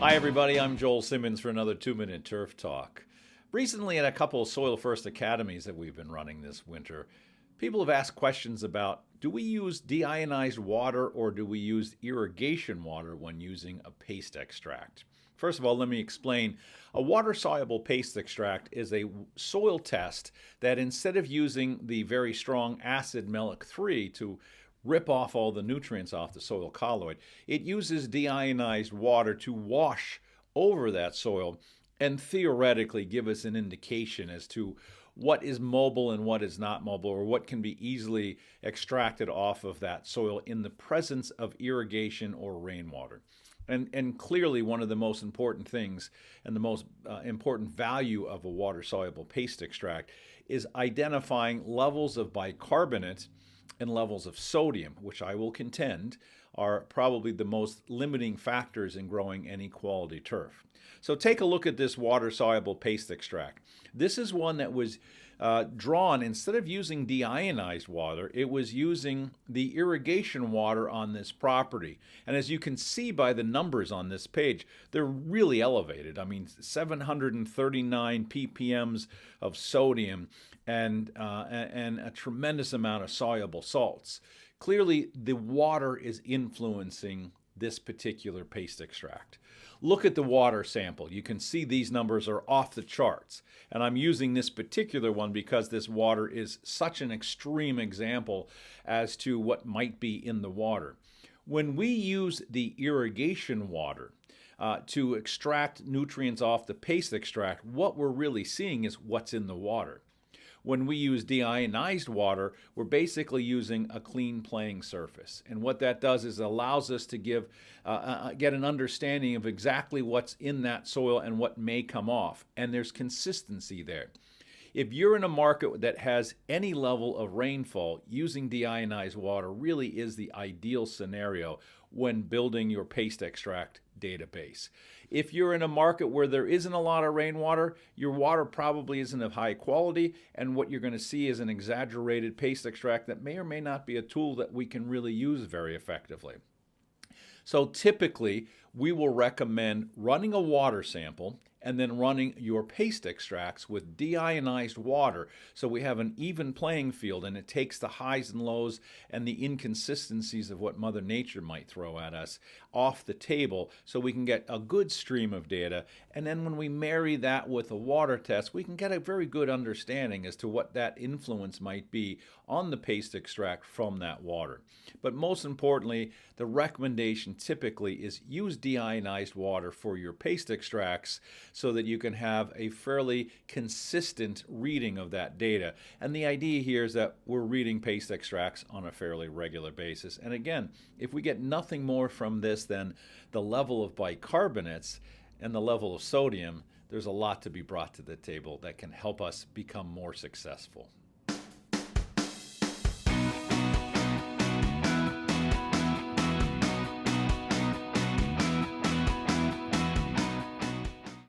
Hi everybody, I'm Joel Simmons for another 2-minute Turf Talk. Recently at a couple of Soil First Academies that we've been running this winter, people have asked questions about, do we use deionized water or do we use irrigation water when using a paste extract? First of all, let me explain. A water-soluble paste extract is a soil test that instead of using the very strong acid Mehlich III to rip off all the nutrients off the soil colloid, it uses deionized water to wash over that soil and theoretically give us an indication as to what is mobile and what is not mobile, or what can be easily extracted off of that soil in the presence of irrigation or rainwater. And clearly one of the most important things and the most important value of a water-soluble paste extract is identifying levels of bicarbonate and levels of sodium, which I will contend are probably the most limiting factors in growing any quality turf. So take a look at this water-soluble paste extract. This is one that was drawn, instead of using deionized water, it was using the irrigation water on this property. And as you can see by the numbers on this page, they're really elevated. I mean, 739 ppms of sodium and a tremendous amount of soluble salts. Clearly, the water is influencing this particular paste extract. Look at the water sample. You can see these numbers are off the charts. And I'm using this particular one because this water is such an extreme example as to what might be in the water. When we use the irrigation water to extract nutrients off the paste extract, what we're really seeing is what's in the water. When we use deionized water, we're basically using a clean playing surface. And what that does is allows us to get an understanding of exactly what's in that soil and what may come off. And there's consistency there. If you're in a market that has any level of rainfall, using deionized water really is the ideal scenario when building your paste extract database. If you're in a market where there isn't a lot of rainwater, your water probably isn't of high quality, and what you're going to see is an exaggerated paste extract that may or may not be a tool that we can really use very effectively. So typically, we will recommend running a water sample and then running your paste extracts with deionized water so we have an even playing field and it takes the highs and lows and the inconsistencies of what Mother Nature might throw at us off the table so we can get a good stream of data. And then when we marry that with a water test, we can get a very good understanding as to what that influence might be on the paste extract from that water. But most importantly, the recommendation typically is use deionized water for your paste extracts so that you can have a fairly consistent reading of that data. And the idea here is that we're reading paste extracts on a fairly regular basis. And again, if we get nothing more from this than the level of bicarbonates and the level of sodium, there's a lot to be brought to the table that can help us become more successful.